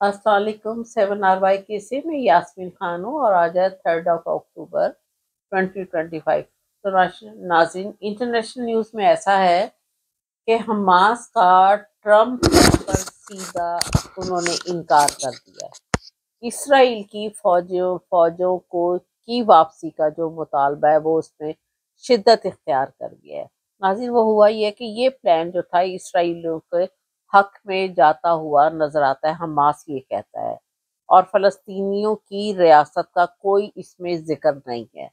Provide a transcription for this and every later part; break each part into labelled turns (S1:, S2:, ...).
S1: السلام علیکم 7 RY کے سے میں یاسمین خان ہوں اور آج ہے 3 اکتوبر 2025۔ تو ناظرین، انٹرنیشنل نیوز میں ایسا ہے کہ حماس کا ٹرمپ پر سیدھا انہوں نے انکار کر دیا۔ اسرائیل کی فوجوں کی واپسی کا جو مطالبہ ہے وہ اس میں شدت اختیار کر گیا ہے۔ ناظرین، وہ ہوا یہ کہ یہ پلان جو تھا اسرائیلیوں کے حق میں جاتا ہوا نظر آتا ہے، حماس یہ کہتا ہے، اور فلسطینیوں کی ریاست کا کوئی اس میں ذکر نہیں ہے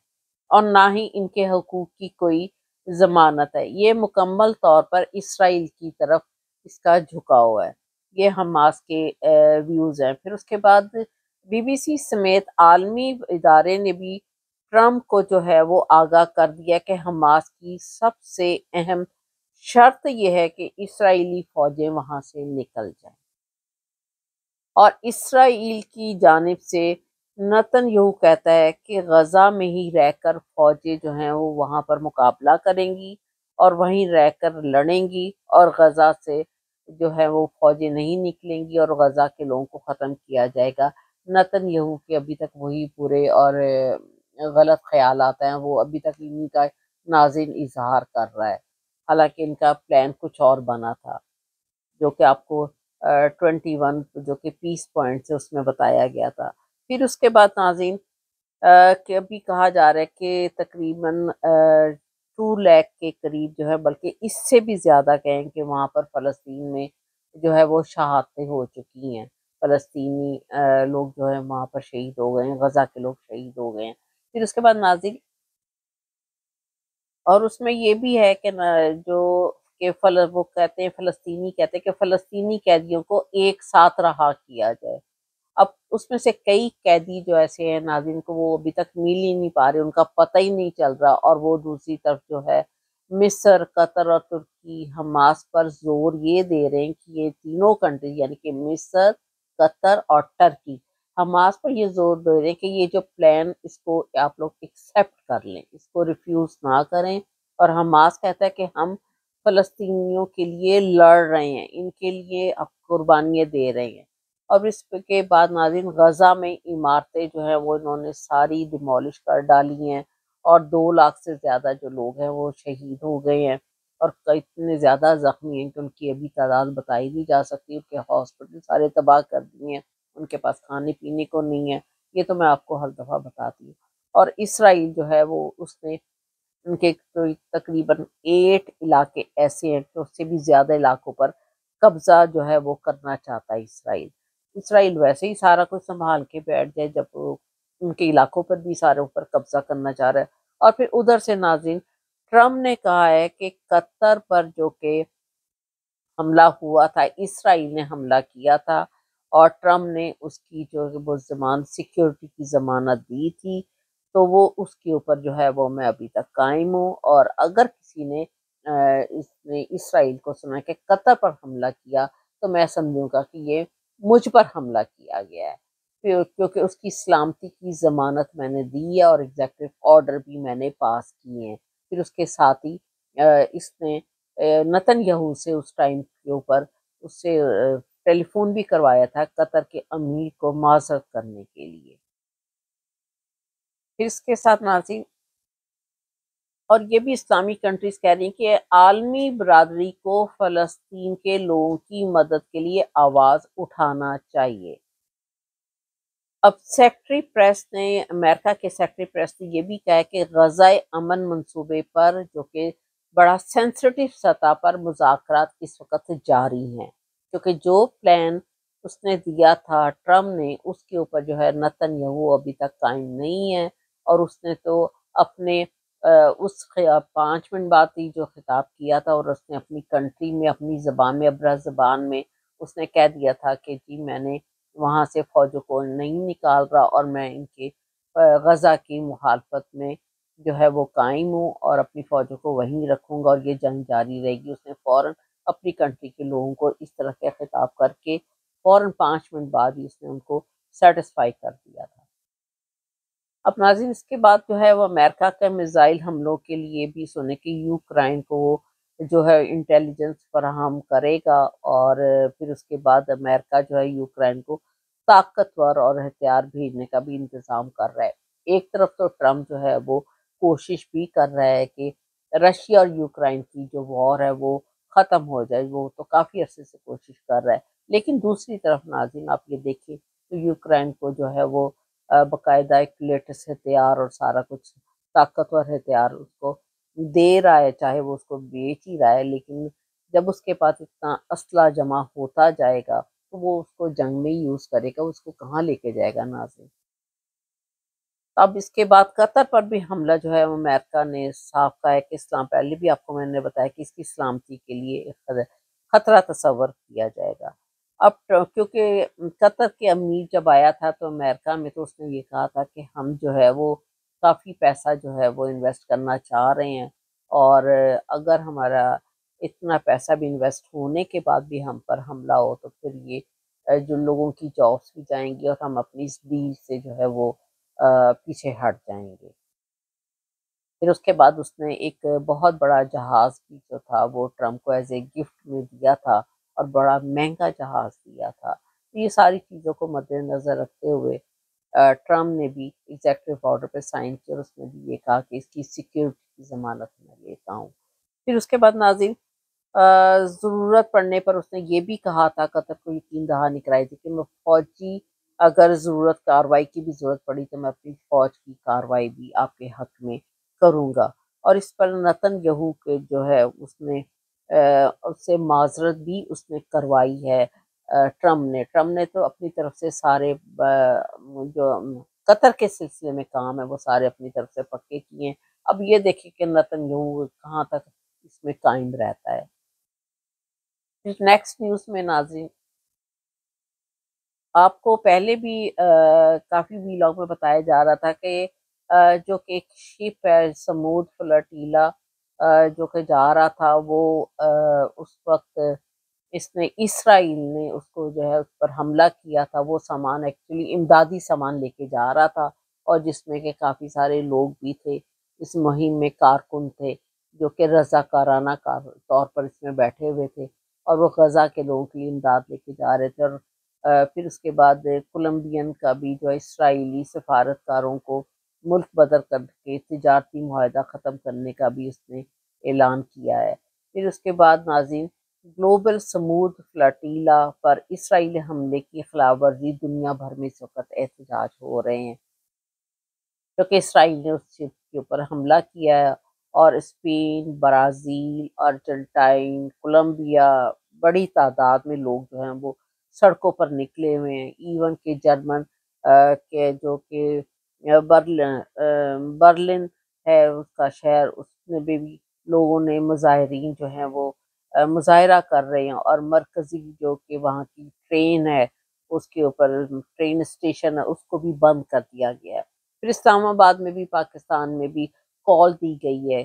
S1: اور نہ ہی ان کے حقوق کی کوئی ضمانت ہے۔ یہ مکمل طور پر اسرائیل کی طرف اس کا جھکاؤ ہے۔ یہ حماس کے ویوز ہیں۔ پھر اس کے بعد BBC سمیت عالمی ادارے نے بھی ٹرمپ کو جو ہے وہ آگاہ کر دیا کہ حماس کی سب سے اہم شرط یہ ہے کہ اسرائیلی فوجیں وہاں سے نکل جائیں، اور اسرائیل کی جانب سے نتن یہو کہتا ہے کہ غزہ میں ہی رہ کر فوجیں جو ہیں وہ وہاں پر مقابلہ کریں گی اور وہیں رہ کر لڑیں گی، اور غزہ سے جو ہے وہ فوجیں نہیں نکلیں گی اور غزہ کے لوگوں کو ختم کیا جائے گا۔ نتن یہو کے ابھی تک وہی برے اور غلط خیالات ہیں، وہ ابھی تک انہی کا ناظرین اظہار کر رہا ہے، حالانکہ ان کا پلان کچھ اور بنا تھا، جو کہ آپ کو 21 جو کہ پیس پوائنٹ سے اس میں بتایا گیا تھا۔ پھر اس کے بعد ناظرین کہ ابھی کہا جا رہا ہے کہ تقریباً 2 لاکھ کے قریب جو ہے، بلکہ اس سے بھی زیادہ کہیں کہ وہاں پر فلسطین میں جو ہے وہ شہادتیں ہو چکی ہیں، فلسطینی لوگ جو ہیں وہاں پر شہید ہو گئے ہیں، غزہ کے لوگ شہید ہو گئے ہیں۔ پھر اس کے بعد ناظرین، اور اس میں یہ بھی ہے کہ جو کہ وہ کہتے ہیں، فلسطینی کہتے ہیں کہ فلسطینی قیدیوں کو ایک ساتھ رہا کیا جائے۔ اب اس میں سے کئی قیدی جو ایسے ہیں ناظرین کو وہ ابھی تک مل ہی نہیں پا رہے، ان کا پتہ ہی نہیں چل رہا، اور وہ دوسری طرف جو ہے مصر، قطر اور ترکی حماس پر زور یہ دے رہے ہیں کہ یہ تینوں کنٹری یعنی کہ مصر، قطر اور ترکی حماس پر یہ زور دے رہے ہیں کہ یہ جو پلان اس کو آپ لوگ ایکسیپٹ کر لیں، اس کو ریفیوز نہ کریں، اور حماس کہتا ہے کہ ہم فلسطینیوں کے لیے لڑ رہے ہیں، ان کے لیے اب قربانیاں دے رہے ہیں۔ اور اس کے بعد ناظرین، غزہ میں عمارتیں جو ہیں وہ انہوں نے ساری ڈیمولش کر ڈالی ہیں، اور 2 لاکھ سے زیادہ جو لوگ ہیں وہ شہید ہو گئے ہیں، اور اتنے زیادہ زخمی ہیں کہ ان کی ابھی تعداد بتائی نہیں جا سکتی۔ ان کے ہاسپٹل سارے تباہ کر دیے ہیں، ان کے پاس کھانے پینے کو نہیں ہے، یہ تو میں آپ کو ہر دفعہ بتاتی ہوں۔ اور اسرائیل جو ہے وہ اس نے ان کے تقریباً 8 علاقے ایسے ہیں کہ اس سے بھی زیادہ علاقوں پر قبضہ جو ہے وہ کرنا چاہتا ہے اسرائیل۔ اسرائیل ویسے ہی سارا کچھ سنبھال کے بیٹھ جائے جب وہ ان کے علاقوں پر بھی سارے اوپر قبضہ کرنا چاہ رہا ہے۔ اور پھر ادھر سے ناظرین، ٹرمپ نے کہا ہے کہ قطر پر جو کہ حملہ ہوا تھا، اسرائیل نے حملہ کیا تھا، اور ٹرمپ نے اس کی جو وہ سیکیورٹی کی ضمانت دی تھی، تو وہ اس کے اوپر جو ہے وہ میں ابھی تک قائم ہوں، اور اگر کسی نے اسرائیل کو سنا کہ قطر پر حملہ کیا تو میں سمجھوں گا کہ یہ مجھ پر حملہ کیا گیا ہے، کیونکہ اس کی سلامتی کی ضمانت میں نے دی ہے اور ایگزیکٹو آرڈر بھی میں نے پاس کیے ہیں۔ پھر اس کے ساتھ ہی اس نے نتن یہو سے اس ٹائم کے اوپر اس سے ٹیلی فون بھی کروایا تھا قطر کے امیر کو معذرت کرنے کے لیے۔ پھر اس کے ساتھ ناظرین، اور یہ بھی اسلامی کنٹریز کہہ رہی ہیں کہ عالمی برادری کو فلسطین کے لوگوں کی مدد کے لیے آواز اٹھانا چاہیے۔ اب سیکٹری پریس نے، امریکہ کے سیکٹری پریس نے یہ بھی کہا ہے کہ غزہ امن منصوبے پر جو کہ بڑا سینسٹیو سطح پر مذاکرات اس وقت جاری ہیں، کیونکہ جو پلان اس نے دیا تھا ٹرمپ نے، اس کے اوپر جو ہے نتن یہو ابھی تک قائم نہیں ہے، اور اس نے تو اپنے اس 5 منٹ بعد ہی جو خطاب کیا تھا، اور اس نے اپنی کنٹری میں اپنی زبان میں عبری زبان میں اس نے کہہ دیا تھا کہ جی میں نے وہاں سے فوجوں کو نہیں نکال رہا، اور میں ان کے غزہ کی مخالفت میں جو ہے وہ قائم ہوں اور اپنی فوجوں کو وہیں رکھوں گا، اور یہ جنگ جاری رہے گی۔ اس نے فوراً اپنی کنٹری کے لوگوں کو اس طرح کے خطاب کر کے فوراً 5 منٹ بعد ہی اس نے ان کو سیٹسفائی کر دیا تھا۔ اب ناظرین، اس کے بعد جو ہے وہ امریکہ کے میزائل حملوں کے لیے بھی سنے کہ یوکرائن کو جو ہے انٹیلیجنس فراہم کرے گا، اور پھر اس کے بعد امریکہ جو ہے یوکرائن کو طاقتور اور ہتھیار بھیجنے کا بھی انتظام کر رہا ہے۔ ایک طرف تو ٹرمپ جو ہے وہ کوشش بھی کر رہا ہے کہ رشیا اور یوکرائن کی جو وار ہے وہ ختم ہو جائے، وہ تو کافی عرصے سے کوشش کر رہا ہے، لیکن دوسری طرف ناظرین آپ یہ دیکھیں تو یوکرائن کو جو ہے وہ باقاعدہ ایک لیٹسٹ ہتھیار اور سارا کچھ طاقتور ہتھیار اس کو دے رہا ہے، چاہے وہ اس کو بیچ ہی رہا ہے، لیکن جب اس کے پاس اتنا اسلحہ جمع ہوتا جائے گا تو وہ اس کو جنگ میں ہی یوز کرے گا، اس کو کہاں لے کے جائے گا ناظرین۔ اب اس کے بعد قطر پر بھی حملہ جو ہے امریکہ نے صاف کہا ہے کہ اسلام، پہلے بھی آپ کو میں نے بتایا کہ اس کی سلامتی کے لیے ایک خطرہ تصور کیا جائے گا۔ اب کیونکہ قطر کے امیر جب آیا تھا تو امریکہ میں، تو اس نے یہ کہا تھا کہ ہم جو ہے وہ کافی پیسہ جو ہے وہ انویسٹ کرنا چاہ رہے ہیں، اور اگر ہمارا اتنا پیسہ بھی انویسٹ ہونے کے بعد بھی ہم پر حملہ ہو تو پھر یہ جو لوگوں کی جابس بھی جائیں گی، اور ہم اپنی اس ڈیل سے جو ہے وہ پیچھے ہٹ جائیں گے۔ پھر اس کے بعد اس نے ایک بہت بڑا جہاز بھی جو تھا وہ ٹرمپ کو ایز اے گفٹ میں دیا تھا، اور بڑا مہنگا جہاز دیا تھا۔ یہ ساری چیزوں کو مد نظر رکھتے ہوئے ٹرمپ نے بھی ایگزیکٹو آرڈر پہ سائن کیا، اور اس نے بھی یہ کہا کہ اس کی سیکیورٹی کی ضمانت میں لیتا ہوں۔ پھر اس کے بعد ناظرین ضرورت پڑنے پر اس نے یہ بھی کہا تھا، قطر کو یقین دہانی کرائی تھی کہ میں فوجی، اگر کارروائی کی بھی ضرورت پڑی تو میں اپنی فوج کی کارروائی بھی آپ کے حق میں کروں گا۔ اور اس پر نتن یہو کے جو ہے اس نے اس سے معذرت بھی اس نے کروائی ہے۔ ٹرمپ نے تو اپنی طرف سے سارے جو قطر کے سلسلے میں کام ہے وہ سارے اپنی طرف سے پکے کیے ہیں۔ اب یہ دیکھیں کہ نتن یہو کہاں تک اس میں قائم رہتا ہے۔ نیکسٹ نیوز میں ناظرین آپ کو پہلے بھی کافی ویلاگ میں بتایا جا رہا تھا کہ جو کہ ایک شپ ہے سمود فلٹیلا جو کہ جا رہا تھا، وہ اس وقت اسرائیل نے اس کو جو ہے اس پر حملہ کیا تھا۔ وہ سامان ایکچولی امدادی سامان لے کے جا رہا تھا، اور جس میں کہ کافی سارے لوگ بھی تھے، اس مہم میں کارکن تھے جو کہ رضاکارانہ طور پر اس میں بیٹھے ہوئے تھے، اور وہ غزہ کے لوگوں کی امداد لے کے جا رہے تھے۔ اور پھر اس کے بعد کولمبین کا بھی جو اسرائیلی سفارتکاروں کو ملک بدر کر کے تجارتی معاہدہ ختم کرنے کا بھی اس نے اعلان کیا ہے۔ پھر اس کے بعد ناظرین گلوبل سمود فلاٹیلا پر اسرائیلی حملے کی خلاف ورزی دنیا بھر میں اس وقت احتجاج ہو رہے ہیں، کیونکہ اسرائیل نے اس شپ کے اوپر حملہ کیا ہے، اور اسپین، برازیل، ارجنٹائن، کولمبیا، بڑی تعداد میں لوگ جو ہیں وہ سڑکوں پر نکلے ہوئے ہیں۔ ایون کہ جرمن کے جو کہ برلن ہے اس کا شہر، اس میں بھی لوگوں نے، مظاہرین جو ہیں وہ مظاہرہ کر رہے ہیں، اور مرکزی جو کہ وہاں کی ٹرین ہے اس کے اوپر، ٹرین اسٹیشن ہے، اس کو بھی بند کر دیا گیا ہے۔ پھر اسلام آباد میں بھی، پاکستان میں بھی کال دی گئی ہے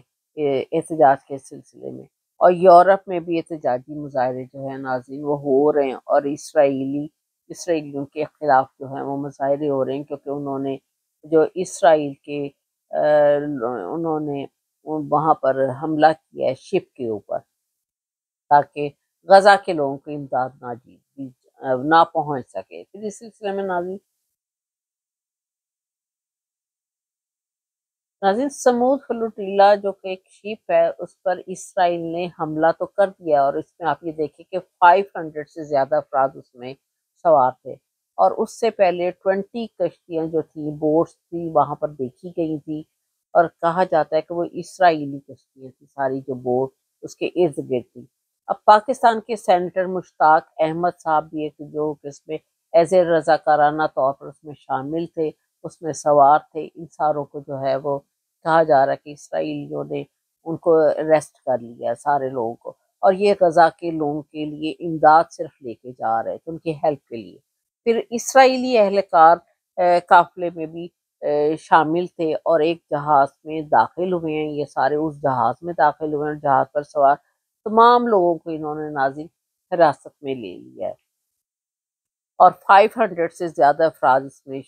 S1: احتجاج کے سلسلے میں، اور یورپ میں بھی احتجاجی مظاہرے جو ہیں ناظرین وہ ہو رہے ہیں، اور اسرائیلیوں کے خلاف جو ہیں وہ مظاہرے ہو رہے ہیں، کیونکہ انہوں نے جو اسرائیل کے انہوں نے وہاں پر حملہ کیا ہے شپ کے اوپر، تاکہ غزہ کے لوگوں کو امداد نہ پہنچ سکے۔ پھر اس سلسلے میں ناظرین سمود فلوٹیلا جو کہ ایک شپ ہے، اس پر اسرائیل نے حملہ تو کر دیا، اور اس میں آپ یہ دیکھیں کہ 500 سے زیادہ افراد اس میں سوار تھے، اور اس سے پہلے 20 کشتیاں جو تھیں، بوٹس تھی، وہاں پر دیکھی گئی تھی، اور کہا جاتا ہے کہ وہ اسرائیلی کشتیاں تھیں ساری، جو بوٹ اس کے ارد گرد تھی۔ اب پاکستان کے سینیٹر مشتاق احمد صاحب بھی ایک جو کہ اس میں ایز اے رضاکارانہ طور پر اس میں شامل تھے، اس میں سوار تھے۔ ان ساروں کو جو ہے وہ کہا جا رہا ہے کہ اسرائیلیوں نے ان کو ریسٹ کر لیا سارے لوگوں کو، اور یہ غزہ کے لوگوں کے لیے امداد صرف لے کے جا رہے تھے، ان کی ہیلپ کے لیے۔ پھر اسرائیلی اہلکار قافلے میں بھی شامل تھے، اور ایک جہاز میں داخل ہوئے ہیں، یہ سارے اس جہاز میں داخل ہوئے ہیں، جہاز پر سوار تمام لوگوں کو انہوں نے ناظرین حراست میں لے لیا ہے، اور 500 سے زیادہ افراد اس میں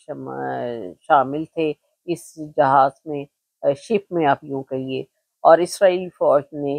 S1: شامل تھے اس جہاز میں، شپ میں آپ یوں کہیے۔ اور اسرائیلی فوج نے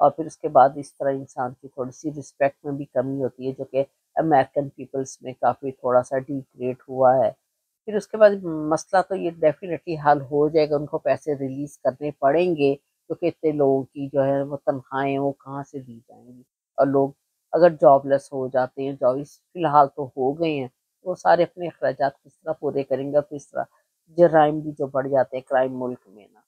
S1: اور پھر اس کے بعد اس طرح انسان کی تھوڑی سی رسپیکٹ میں بھی کمی ہوتی ہے، جو کہ امریکن پیپلز میں کافی تھوڑا سا ڈیگریڈ ہوا ہے۔ پھر اس کے بعد مسئلہ تو یہ ڈیفینیٹلی حل ہو جائے گا، ان کو پیسے ریلیز کرنے پڑیں گے، کیونکہ اتنے لوگوں کی جو ہے وہ تنخواہیں وہ کہاں سے دی جائیں گی، اور لوگ اگر جاب لیس ہو جاتے ہیں، جاب فی الحال تو ہو گئے ہیں، وہ سارے اپنے اخراجات کس طرح پورے کریں گے، اور کس طرح جرائم بھی جو بڑھ جاتے ہیں کرائم ملک میں نا۔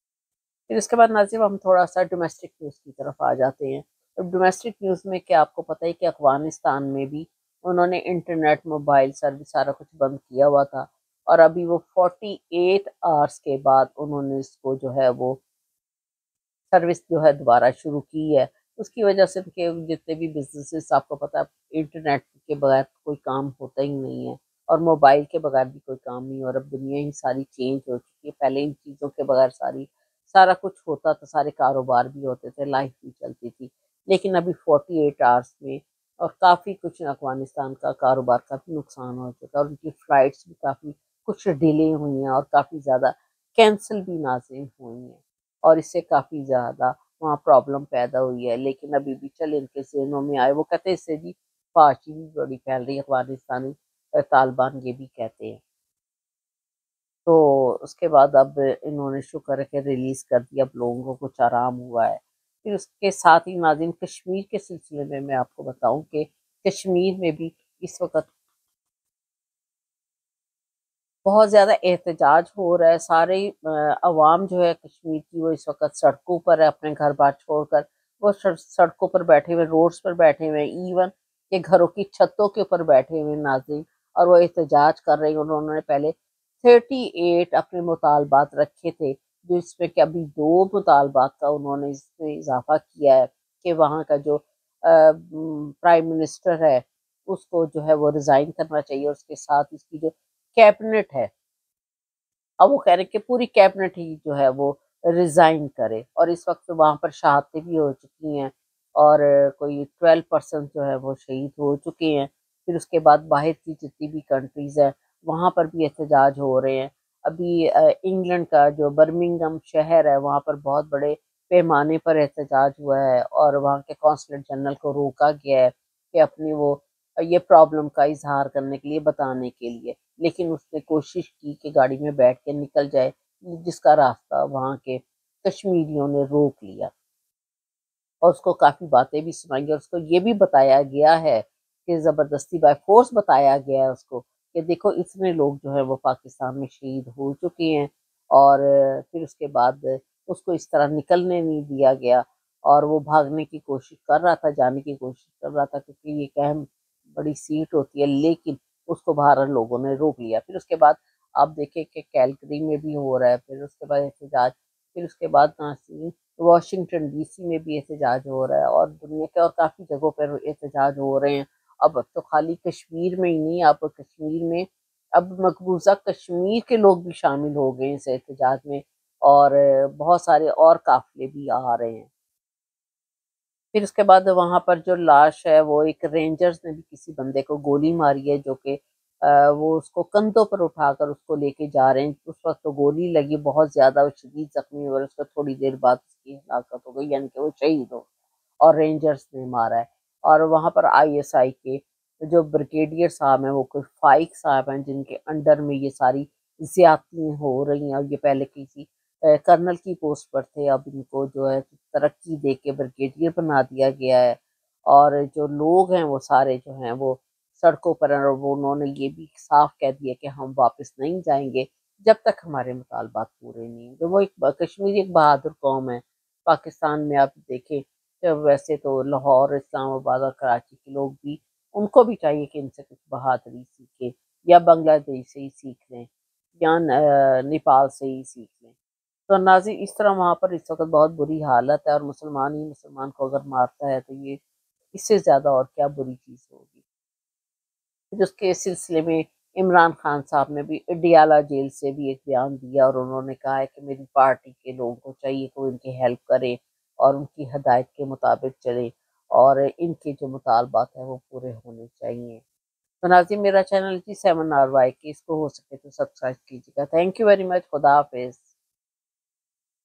S1: پھر اس کے بعد ناظرین ہم تھوڑا سا ڈومیسٹک نیوز کی طرف آ جاتے ہیں۔ ڈومیسٹک نیوز میں کیا آپ کو پتہ ہے کہ افغانستان میں بھی انہوں نے انٹرنیٹ موبائل سروس سارا کچھ بند کیا ہوا تھا، اور ابھی وہ 48 آورس کے بعد انہوں نے اس کو جو ہے وہ سروس جو ہے دوبارہ شروع کی ہے۔ اس کی وجہ سے کہ جتنے بھی بزنسز آپ کو پتہ ہے انٹرنیٹ کے بغیر کوئی کام ہوتا ہی نہیں ہے، اور موبائل کے بغیر بھی کوئی کام نہیں، اور اب دنیا ہی ساری چینج ہو چکی ہے۔ پہلے ان چیزوں کے بغیر سارا کچھ ہوتا تھا، سارے کاروبار بھی ہوتے تھے، لائف بھی چلتی تھی، لیکن ابھی 48 آورس میں اور کافی کچھ افغانستان کا کاروبار کا بھی نقصان ہو چکا ہے، اور ان کی فلائٹس بھی کافی کچھ ڈیلے ہوئی ہیں، اور کافی زیادہ کینسل بھی ناظرین ہوئی ہیں، اور اس سے کافی زیادہ وہاں پرابلم پیدا ہوئی ہے۔ لیکن ابھی بھی چل ان کے ذہنوں میں آئے، وہ کہتے ہیں اس سے جی فحاشی بھی بڑی پھیل رہی ہے، افغانستانی طالبان یہ بھی کہتے ہیں۔ تو اس کے بعد اب انہوں نے شکر ہے کہ ریلیز کر دیا، اب لوگوں کو کچھ آرام ہوا ہے۔ پھر اس کے ساتھ ہی ناظرین کشمیر کے سلسلے میں آپ کو بتاؤں کہ کشمیر میں بھی اس وقت بہت زیادہ احتجاج ہو رہا ہے، سارے عوام جو ہے کشمیر کی وہ اس وقت سڑکوں پر ہے، اپنے گھر بار چھوڑ کر وہ سڑکوں پر بیٹھے ہوئے، روڈز پر بیٹھے ہوئے، ایون کہ گھروں کی چھتوں کے اوپر بیٹھے ہوئے ناظرین، اور وہ احتجاج کر رہے ہیں۔ انہوں نے پہلے 38 اپنے مطالبات رکھے تھے، جو اس میں کہ ابھی 2 مطالبات کا انہوں نے اس میں اضافہ کیا ہے، کہ وہاں کا جو پرائم منسٹر ہے اس کو جو ہے وہ ریزائن کرنا چاہیے، اور اس کے ساتھ اس کی جو کیبنٹ ہے، اب وہ کہہ رہے ہیں کہ پوری کیبنٹ ہی جو ہے وہ ریزائن کرے، اور اس وقت وہاں پر شہادتیں بھی ہو چکی ہیں، اور کوئی 12% جو ہے وہ شہید ہو چکے ہیں۔ پھر اس کے بعد باہر کی جتنی بھی کنٹریز ہیں وہاں پر بھی احتجاج ہو رہے ہیں۔ ابھی انگلینڈ کا جو برمنگھم شہر ہے وہاں پر بہت بڑے پیمانے پر احتجاج ہوا ہے، اور وہاں کے قونصلر جنرل کو روکا گیا ہے کہ اپنی وہ یہ پرابلم کا اظہار کرنے کے لیے، بتانے کے لیے، لیکن اس نے کوشش کی کہ گاڑی میں بیٹھ کے نکل جائے، جس کا راستہ وہاں کے کشمیریوں نے روک لیا، اور اس کو کافی باتیں بھی سنائی، اور اس کو یہ بھی بتایا گیا ہے کہ زبردستی بائی فورس بتایا گیا ہے اس کو کہ دیکھو اتنے لوگ جو ہے وہ پاکستان میں شہید ہو چکے ہیں، اور پھر اس کے بعد اس کو اس طرح نکلنے نہیں دیا گیا، اور وہ بھاگنے کی کوشش کر رہا تھا، جانے کی کوشش کر رہا تھا، کیونکہ یہ ایک اہم بڑی سیٹ ہوتی ہے، لیکن اس کو باہر لوگوں نے روک لیا۔ پھر اس کے بعد آپ دیکھیں کہ کیلکری میں بھی ہو رہا ہے، پھر اس کے بعد احتجاج، پھر اس کے بعد واشنگٹن ڈی سی میں بھی احتجاج ہو رہا ہے، اور دنیا کے اور کافی جگہوں پر احتجاج ہو رہے ہیں۔ اب تو خالی کشمیر میں ہی نہیں، اب کشمیر میں اب مقبوضہ کشمیر کے لوگ بھی شامل ہو گئے اس احتجاج میں، اور بہت سارے اور قافلے بھی آ رہے ہیں۔ پھر اس کے بعد وہاں پر جو لاش ہے وہ ایک رینجرز نے بھی کسی بندے کو گولی ماری ہے، جو کہ وہ اس کو کندھوں پر اٹھا کر اس کو لے کے جا رہے ہیں، اس وقت تو گولی لگی بہت زیادہ، وہ شدید زخمی ہوئے، اور اس کا تھوڑی دیر بعد اس کی ہلاکت ہو گئی، یعنی کہ وہ شہید ہو، اور رینجرز نے مارا ہے۔ اور وہاں پر آئی ایس آئی کے جو بریگیڈیئر صاحب ہیں، وہ کوئی فائق صاحب ہیں جن کے انڈر میں یہ ساری زیادتیاں ہو رہی ہیں، اور یہ پہلے کسی کرنل کی پوسٹ پر تھے، اب ان کو جو ہے ترقی دے کے بریگیڈیئر بنا دیا گیا ہے، اور جو لوگ ہیں وہ سارے جو ہیں وہ سڑکوں پر ہیں، اور وہ انہوں نے یہ بھی صاف کہہ دیا کہ ہم واپس نہیں جائیں گے جب تک ہمارے مطالبات پورے نہیں ہوں گے۔ وہ ایک کشمیری ایک بہادر قوم ہے، پاکستان میں آپ دیکھیں ویسے تو لاہور، اسلام آباد اور کراچی کے لوگ بھی، ان کو بھی چاہیے کہ ان سے کچھ بہادری سیکھیں، یا بنگلہ دیش سے ہی سیکھ لیں، یا نیپال سے ہی سیکھ لیں۔ تو ناظرین اس طرح وہاں پر اس وقت بہت بری حالت ہے، اور مسلمان ہی مسلمان کو اگر مارتا ہے تو یہ اس سے زیادہ اور کیا بری چیز ہوگی۔ پھر اس کے سلسلے میں عمران خان صاحب نے بھی اڈیالہ جیل سے بھی ایک بیان دیا، اور انہوں نے کہا ہے کہ میری پارٹی کے لوگوں کو چاہیے کہ وہ ان کی ہیلپ کریں، اور ان کی ہدایت کے مطابق چلیں، اور ان کے جو مطالبات ہیں وہ پورے ہونے چاہیے۔ تو ناظرین میرا چینل جی 7 RY کے، اس کو ہو سکے تو سبسکرائب کیجیے گا۔ تھینک یو ویری مچ، خدا حافظ۔